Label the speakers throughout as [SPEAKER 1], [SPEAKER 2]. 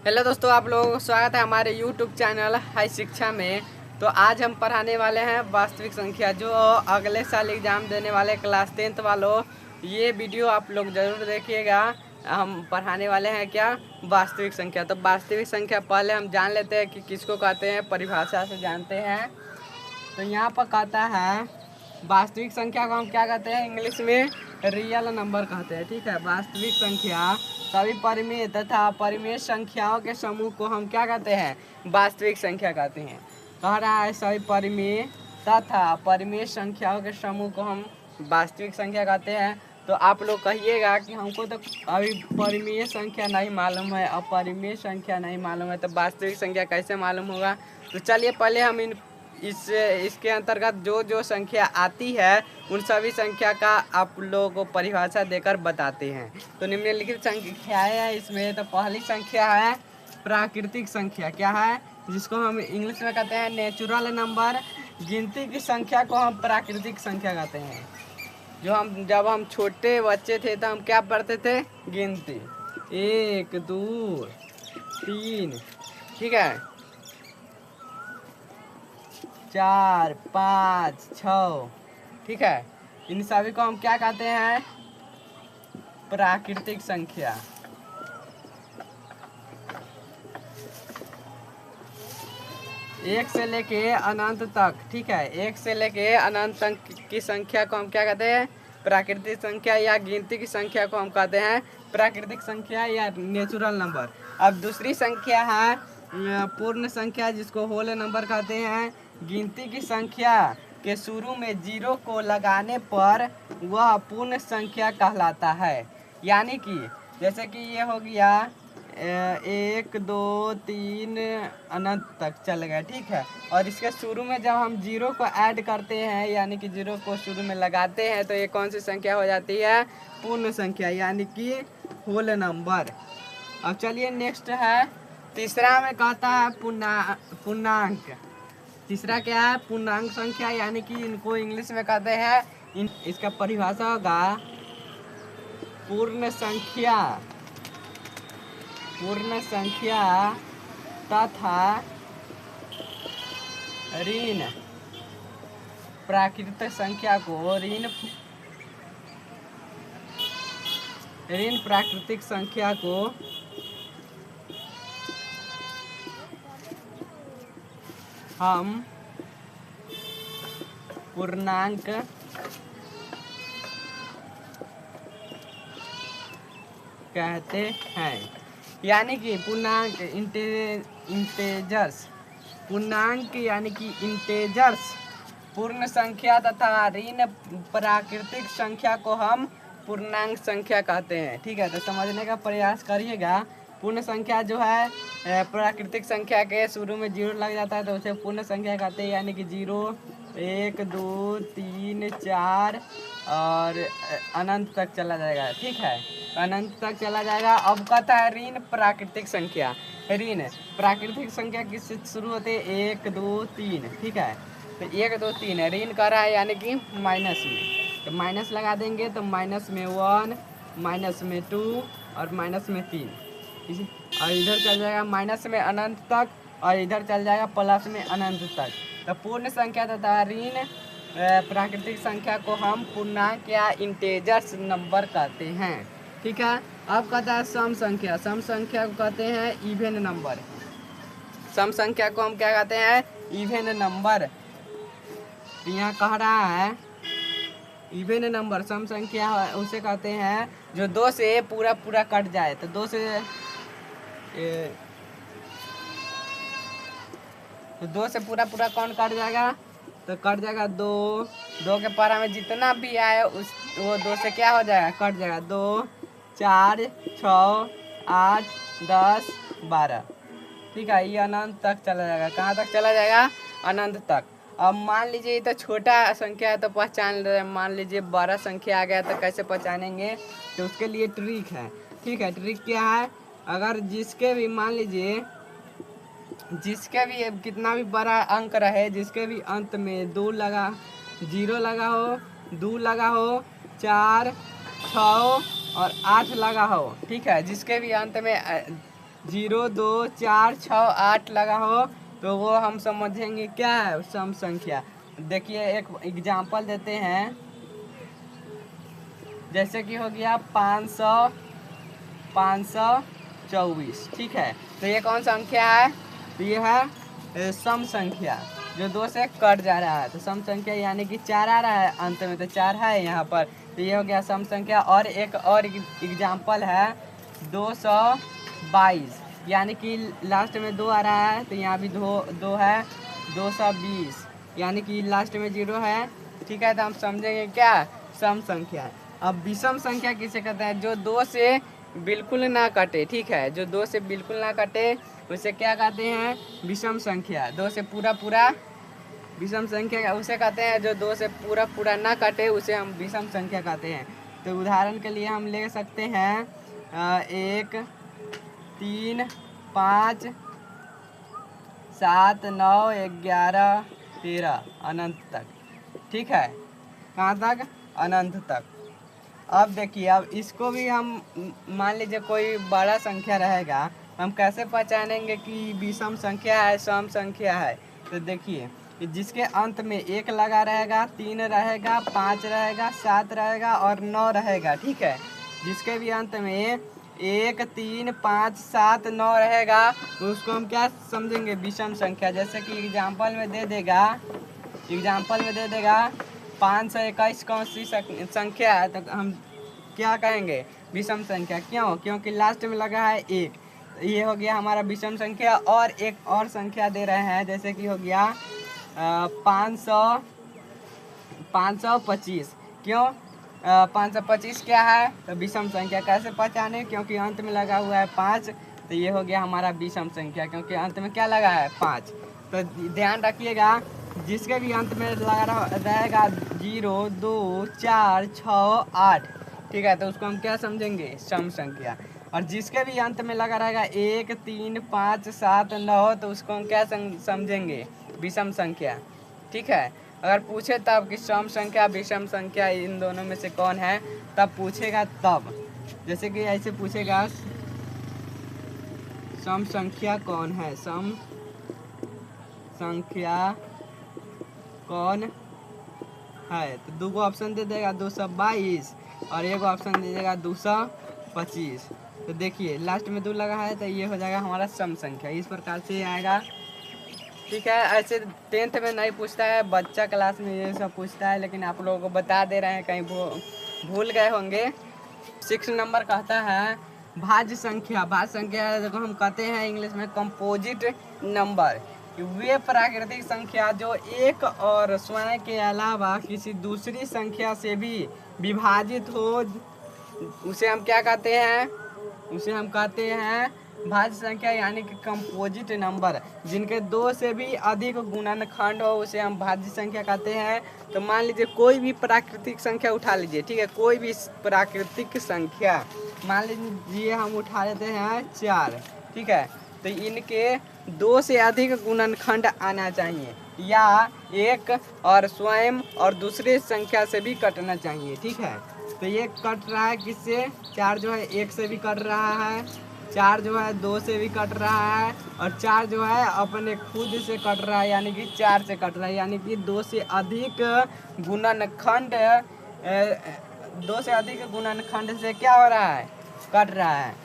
[SPEAKER 1] Hello दोस्तों, आप लोगों को स्वागत है हमारे यूट्यूब चैनल हाई शिक्षा में। तो आज हम पढ़ाने वाले हैं वास्तविक संख्या। जो अगले साल एग्ज़ाम देने वाले क्लास 10th वालों, ये वीडियो आप लोग ज़रूर देखिएगा। हम पढ़ाने वाले हैं क्या, वास्तविक संख्या। तो वास्तविक संख्या पहले हम जान लेते हैं कि किसको कहते हैं, परिभाषा से जानते हैं। तो यहाँ पर कहता है वास्तविक संख्या को हम क्या कहते हैं, इंग्लिश में रियल नंबर कहते हैं। ठीक है, वास्तविक संख्या सभी परिमेय तथा अपरिमेय संख्याओं के समूह को हम क्या कहते हैं, वास्तविक संख्या कहते हैं। कह रहा है सभी परिमेय तथा अपरिमेय संख्याओं के समूह को हम वास्तविक संख्या कहते हैं। तो आप लोग कहिएगा कि हमको तो अभी परिमेय संख्या नहीं मालूम है, अपरिमेय संख्या नहीं मालूम है, तो वास्तविक संख्या कैसे मालूम होगा। तो चलिए पहले हम इसके अंतर्गत जो संख्या आती है उन सभी संख्या का आप लोगों को परिभाषा देकर बताते हैं। तो निम्नलिखित संख्याएं हैं इसमें। तो पहली संख्या है प्राकृतिक संख्या। क्या है, जिसको हम इंग्लिश में कहते हैं नेचुरल नंबर। गिनती की संख्या को हम प्राकृतिक संख्या कहते हैं। जब हम छोटे बच्चे थे तो हम क्या पढ़ते थे, गिनती 1 2 3, ठीक है, 4 5 6, ठीक है। इन सभी को हम क्या कहते हैं, प्राकृतिक संख्या। एक से लेके अनंत तक, ठीक है, एक से लेके अनंत तक की संख्या को हम क्या कहते हैं, प्राकृतिक संख्या। या गिनती की संख्या को हम कहते हैं प्राकृतिक संख्या या नेचुरल नंबर। अब दूसरी संख्या है पूर्ण संख्या, जिसको होल नंबर कहते हैं। गिनती की संख्या के शुरू में 0 को लगाने पर वह पूर्ण संख्या कहलाता है। यानी कि जैसे कि ये हो गया 1 2 3 अनंत तक चल गया, ठीक है। और इसके शुरू में जब हम 0 को ऐड करते हैं, यानी कि 0 को शुरू में लगाते हैं, तो ये कौन सी संख्या हो जाती है, पूर्ण संख्या, यानी कि होल नंबर। अब चलिए नेक्स्ट है तीसरा में कहता है पूर्णांक। तीसरा क्या है, पूर्णांक संख्या, यानी कि इनको इंग्लिश में कहते हैं, इसका परिभाषा होगा पूर्ण संख्या तथा ऋण प्राकृतिक संख्या को ऋण प्राकृतिक संख्या को हम पूर्णांक कहते हैं। यानी कि पूर्णांक इंटेजर्स, पूर्णांक यानी कि इंटेजर्स, पूर्ण संख्या तथा ऋण प्राकृतिक संख्या को हम पूर्णांक संख्या कहते हैं। ठीक है, तो समझने का प्रयास करिएगा। पूर्ण संख्या जो है प्राकृतिक संख्या के शुरू में 0 लग जाता है तो उसे पूर्ण संख्या कहते हैं। यानी कि 0 1 2 3 4 और अनंत तक चला जाएगा, ठीक है, अनंत तक चला जाएगा। अब कहता है ऋण प्राकृतिक संख्या। ऋण प्राकृतिक संख्या किससे शुरू होते हैं, 1 2 3, ठीक है। तो 1 2 3 ऋण कर रहा है, यानी कि माइनस में, तो माइनस लगा देंगे तो माइनस में 1, माइनस में 2 और माइनस में 3, और इधर चल जाएगा माइनस में अनंत तक, और इधर चल जाएगा प्लस में अनंत तक। तो पूर्ण संख्या तथा ऋण प्राकृतिक संख्या को हम पूर्णांक या इंटेजर्स नंबर कहते हैं, ठीक है। अब कहता है सम संख्या। सम संख्या को कहते हैं इवन नंबर। सम संख्या को हम क्या कहते हैं, इवन नंबर। यहाँ कह रहा है इवन नंबर, सम संख्या उसे कहते हैं जो 2 से पूरा पूरा कट जाए। तो 2 से पूरा पूरा कौन कट जाएगा, तो कट जाएगा 2 के पारा में जितना भी आए वो 2 से क्या हो जाएगा, कट जाएगा। 2 4 6 8 10 12, ठीक है, ये अनंत तक चला जाएगा। कहाँ तक चला जाएगा, अनंत तक। अब मान लीजिए ये तो छोटा संख्या है तो पहचान रहे हैं, मान लीजिए बड़ा संख्या आ गया तो कैसे पहचानेंगे, तो उसके लिए ट्रिक है, ठीक है। ट्रिक क्या है, अगर जिसके भी मान लीजिए जिसके भी कितना भी बड़ा अंक रहे, जिसके भी अंत में 2 लगा, 0 लगा हो, 2 लगा हो, 4 6 और 8 लगा हो, ठीक है, जिसके भी अंत में 0 2 4 6 8 लगा हो तो वो हम समझेंगे क्या है, सम संख्या। देखिए एक एग्जाम्पल देते हैं, जैसे कि हो गया 524, ठीक है। तो ये कौन संख्या है, तो ये है सम संख्या जो 2 से कट जा रहा है। तो सम संख्या यानी कि 4 आ रहा है अंत में, तो 4 है यहाँ पर, तो ये हो गया सम संख्या। और एक और एग्जाम्पल है 222, यानी कि लास्ट में 2 आ रहा है, तो यहाँ भी दो है, 220, यानी कि लास्ट में 0 है, ठीक है। तो हम समझेंगे क्या, सम संख्या। अब विषम संख्या किसे कहते हैं, जो 2 से बिल्कुल ना कटे, ठीक है, जो 2 से बिल्कुल ना कटे उसे क्या कहते हैं, विषम संख्या। 2 से पूरा विषम संख्या उसे कहते हैं जो 2 से पूरा ना कटे, उसे हम विषम संख्या कहते हैं। तो उदाहरण के लिए हम ले सकते हैं 1 3 5 7 9 11 13 अनंत तक, ठीक है। कहाँ तक, अनंत तक। अब देखिए, अब इसको भी हम मान लीजिए कोई बड़ा संख्या रहेगा, हम कैसे पहचानेंगे कि विषम संख्या है, सम संख्या है। तो देखिए जिसके अंत में 1 लगा रहेगा, 3 रहेगा, 5 रहेगा, 7 रहेगा और 9 रहेगा, ठीक है। जिसके भी अंत में 1 3 5 7 9 रहेगा उसको हम क्या समझेंगे, विषम संख्या। जैसे कि एग्जाम्पल में दे देगा 521 कौन सी संख्या है, तो हम क्या कहेंगे, विषम संख्या। क्यों, क्योंकि लास्ट में लगा है 1, तो ये हो गया हमारा विषम संख्या। और एक और संख्या दे रहे हैं, जैसे कि हो गया 525। क्यों 525 क्या है, तो विषम संख्या। कैसे पहचाने, क्योंकि अंत में लगा हुआ है 5, तो ये हो गया हमारा विषम संख्या, क्योंकि अंत में क्या लगा है, 5। तो ध्यान रखिएगा, जिसके भी अंत में लगा रहेगा 0 2 4 6 8, ठीक है, तो उसको हम क्या समझेंगे, सम संख्या। और जिसके भी अंत में लगा रहेगा 1 3 5 7 9, तो उसको हम क्या समझेंगे, विषम संख्या, ठीक है। अगर पूछे तब कि सम संख्या विषम संख्या इन दोनों में से कौन है, तब पूछेगा तब, जैसे कि ऐसे पूछेगा सम संख्या कौन है, सम संख्या कौन है, तो 2 ऑप्शन दे देगा, 222, और एक ऑप्शन दे देगा 225। तो देखिए लास्ट में 2 लगा है, तो ये हो जाएगा हमारा सम संख्या। इस प्रकार से आएगा, ठीक है। ऐसे 10th में नहीं पूछता है, बच्चा क्लास में ये सब पूछता है, लेकिन आप लोगों को बता दे रहे हैं, कहीं भूल गए होंगे। 6 नंबर कहता है भाज्य संख्या। भाज्य संख्या देखो हम कहते हैं इंग्लिश में कंपोजिट नंबर, वे प्राकृतिक संख्या जो एक और स्वयं के अलावा किसी दूसरी संख्या से भी विभाजित हो, उसे हम क्या कहते हैं, उसे हम कहते हैं भाज्य संख्या, यानी कि कंपोजिट नंबर। जिनके 2 से भी अधिक गुणनखंड हो उसे हम भाज्य संख्या कहते हैं। तो मान लीजिए कोई भी प्राकृतिक संख्या उठा लीजिए, ठीक है, कोई भी प्राकृतिक संख्या मान लीजिए हम उठा लेते हैं 4, ठीक है। तो इनके 2 से अधिक गुणनखंड आना चाहिए, या एक और स्वयं और दूसरे संख्या से भी कटना चाहिए, ठीक है। तो ये कट रहा है किससे, 4 जो है 1 से भी कट रहा है, 4 जो है 2 से भी कट रहा है, और 4 जो है अपने खुद से कट रहा है, यानी कि 4 से कट रहा है, यानी कि 2 से अधिक गुणनखंड 2 से अधिक गुणनखंड से क्या हो रहा है, कट रहा है।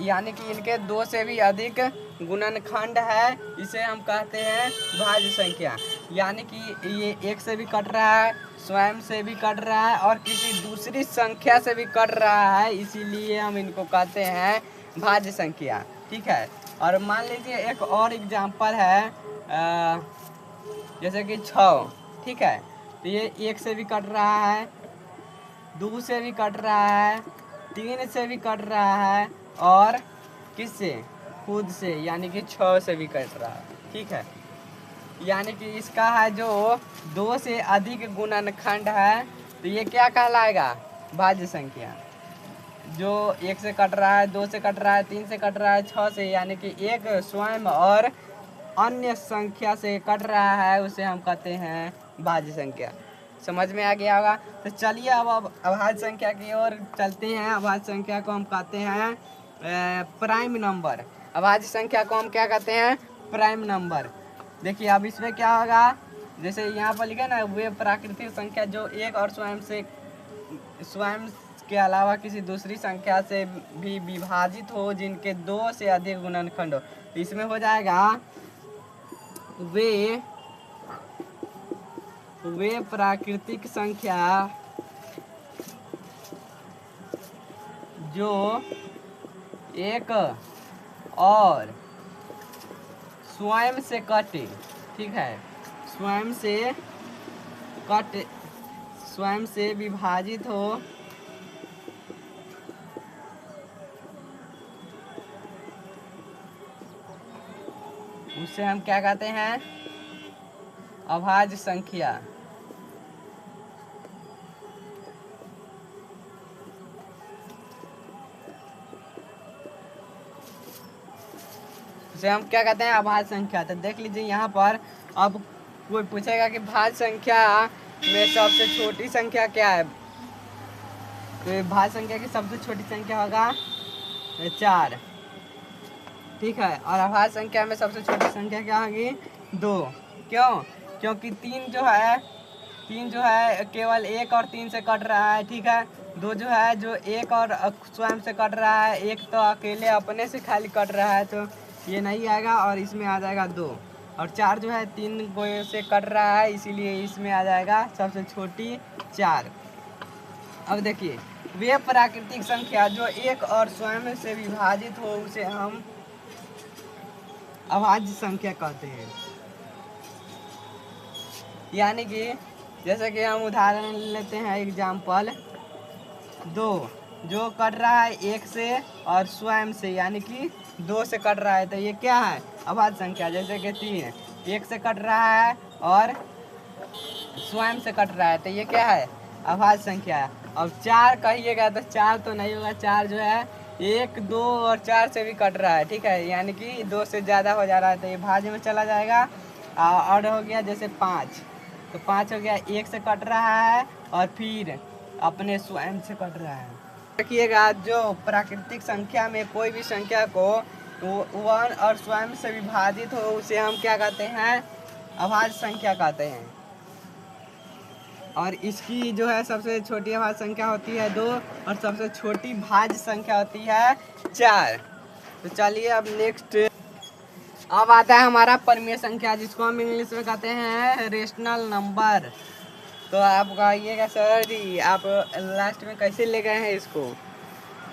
[SPEAKER 1] यानी कि इनके 2 से भी अधिक गुणनखंड है, इसे हम कहते हैं भाज्य संख्या। यानी कि ये 1 से भी कट रहा है, स्वयं से भी कट रहा है, और किसी दूसरी संख्या से भी कट रहा है, इसीलिए हम इनको कहते हैं भाज्य संख्या, ठीक है। और मान लीजिए एक और एग्जांपल है, जैसे कि 6, ठीक है। तो ये 1 से भी कट रहा है, 2 से भी कट रहा है, 3 से भी कट रहा है, और किससे, खुद से, यानी कि 6 से भी कट रहा है, ठीक है। यानी कि इसका है जो 2 से अधिक गुणनखंड है, तो ये क्या कहलाएगा, भाज्य संख्या। जो 1 से कट रहा है, 2 से कट रहा है, 3 से कट रहा है, 6 से, यानी कि एक स्वयं और अन्य संख्या से कट रहा है, उसे हम कहते हैं भाज्य संख्या। समझ में आ गया होगा। तो चलिए अब अभाज्य संख्या की ओर चलते हैं। अभाज्य संख्या को हम कहते हैं प्राइम नंबर। अभाज्य संख्या को हम क्या कहते हैं? Prime number. देखिए अब इसमें क्या होगा, जैसे यहाँ पर लिखा ना, वे प्राकृतिक संख्या जो एक और स्वयं के अलावा किसी दूसरी संख्या से भी विभाजित हो, जिनके 2 से अधिक गुणनखंड हो। इसमें हो जाएगा वे प्राकृतिक संख्या जो एक और स्वयं से कटे, ठीक है, स्वयं से विभाजित हो, उसे हम क्या कहते हैं? अभाज्य संख्या। उसे हम क्या कहते हैं? अभाज्य संख्या। तो देख लीजिए यहाँ पर, अब कोई पूछेगा कि भाज्य संख्या में सबसे छोटी संख्या क्या है, तो भाज्य संख्या की सबसे छोटी संख्या होगा 4, ठीक है। और अभाज्य संख्या में सबसे छोटी संख्या क्या होगी? 2। क्यों? क्योंकि 3 जो है केवल 1 और 3 से कट रहा है, ठीक है। 2 जो है जो 1 और स्वयं से कट रहा है, 1 तो अकेले अपने से खाली कट रहा है, तो ये नहीं आएगा और इसमें आ जाएगा 2। और 4 जो है 3 से कट रहा है, इसीलिए इसमें आ जाएगा सबसे छोटी 4। अब देखिए, वे प्राकृतिक संख्या जो एक और स्वयं से विभाजित हो, उसे हम अभाज्य संख्या कहते हैं। यानी कि जैसे कि हम उदाहरण लेते हैं, एग्जाम्पल 2 जो कट रहा है 1 से और स्वयं से, यानी कि 2 से कट रहा है, तो ये क्या है? अभाज्य संख्या। जैसे कि 3 1 से कट रहा है और स्वयं से कट रहा है, तो ये क्या है? अभाज्य संख्या है। अब 4 कहिएगा तो 4 तो नहीं होगा, 4 जो है 1 2 और 4 से भी कट रहा है, ठीक है, यानी कि 2 से ज़्यादा हो जा रहा है, तो ये भाज्य में चला जाएगा। और हो गया जैसे 5, तो 5 हो गया 1 से कट रहा है और फिर अपने स्वयं से कट रहा है। देखिएगा, जो प्राकृतिक संख्या में कोई भी संख्या को 1 और स्वयं से विभाजित हो, उसे हम क्या कहते हैं? अभाज्य संख्या कहते हैं। और इसकी जो है सबसे छोटी अभाज्य संख्या होती है 2 और सबसे छोटी भाज्य संख्या होती है 4। तो चलिए अब नेक्स्ट अब आता है हमारा परिमेय संख्या, जिसको हम इंग्लिश में कहते हैं रेशनल नंबर। तो आप कहिएगा सर जी आप लास्ट में कैसे ले गए हैं इसको?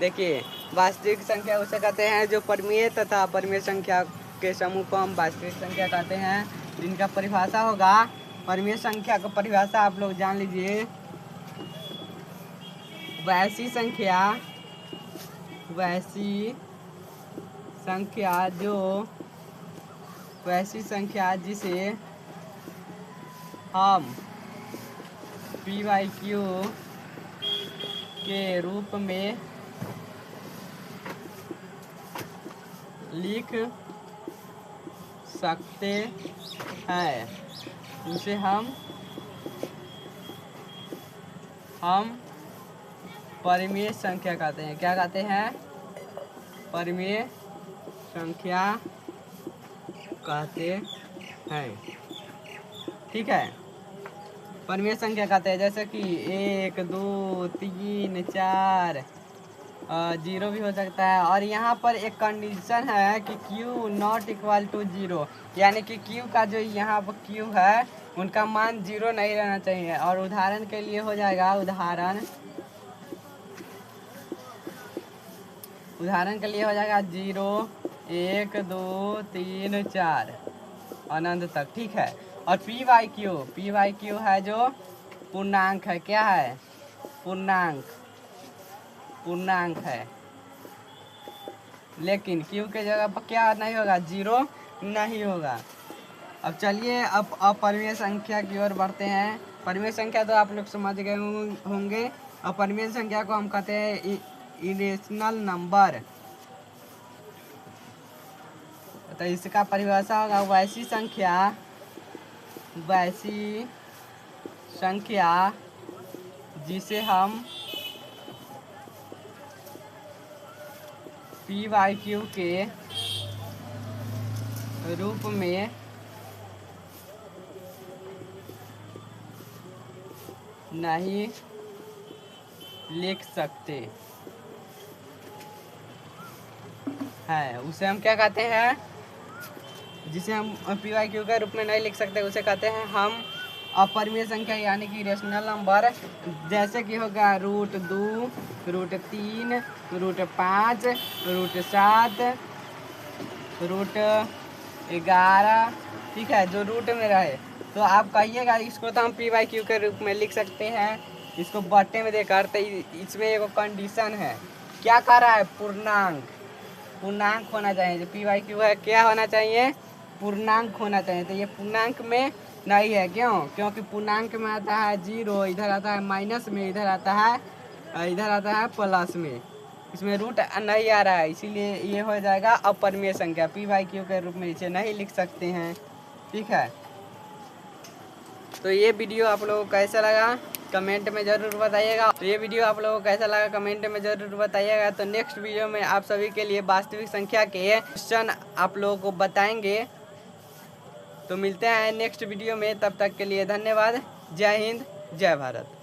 [SPEAKER 1] देखिए, वास्तविक संख्या उसे कहते हैं जो परिमेय तथा अपरिमेय संख्या के समूह को हम वास्तविक संख्या कहते हैं, जिनका परिभाषा होगा। परिमेय संख्या का परिभाषा आप लोग जान लीजिए, वैसी संख्या जिसे हम p/q के रूप में लिख सकते हैं, उसे हम परिमेय संख्या कहते हैं। क्या कहते हैं? परिमेय संख्या कहते हैं, ठीक है। परिमेय संख्या कहते हैं, जैसे कि 1 2 3 4 0 भी हो सकता है। और यहाँ पर एक कंडीशन है कि q नॉट इक्वल टू 0, यानी कि q का जो यहाँ पर q है उनका मान 0 नहीं रहना चाहिए। और उदाहरण के लिए हो जाएगा, उदाहरण के लिए हो जाएगा 0 1 2 3 4 अनंत तक, ठीक है। और p/q है जो पूर्णांक है। क्या है? पूर्णांक है, लेकिन q के जगह पर क्या नहीं होगा? 0 नहीं होगा। अब चलिए अब अपरिमेय संख्या की ओर बढ़ते हैं। परिमेय संख्या तो आप लोग समझ गए होंगे। अपरिमेय संख्या को हम कहते हैं इरेशनल नंबर। तो इसका परिभाषा होगा वैसी संख्या जिसे हम PYQ के रूप में नहीं लिख सकते हैं, उसे हम क्या कहते हैं? जिसे हम PYQ के रूप में नहीं लिख सकते उसे कहते हैं हम अपरिमेय संख्या यानी कि रेशनल नंबर। जैसे कि होगा √2, √3, √5, √7, √11, ठीक है, जो रूट में रहे। तो आप कहिएगा इसको तो हम PYQ के रूप में लिख सकते हैं, इसको बट्टे में देकर। तो इसमें एक कंडीशन है, क्या कह रहा है? पूर्णांक होना चाहिए। जो PYQ है क्या होना चाहिए? पूर्णांक होना चाहिए। तो ये पूर्णांक में नहीं है, क्यों? क्योंकि पूर्णांक में आता है 0, इधर आता है माइनस में, इधर आता है प्लस में, इसमें रूट नहीं आ रहा है, इसीलिए ये हो जाएगा अपरिमेय संख्या। PYQ के रूप में इसे नहीं लिख सकते हैं, ठीक है। तो ये वीडियो आप लोगों को कैसा लगा कमेंट में ज़रूर बताइएगा। तो नेक्स्ट वीडियो में आप सभी के लिए वास्तविक संख्या के क्वेश्चन आप लोगों को बताएंगे। तो मिलते हैं नेक्स्ट वीडियो में, तब तक के लिए धन्यवाद। जय हिंद, जय भारत।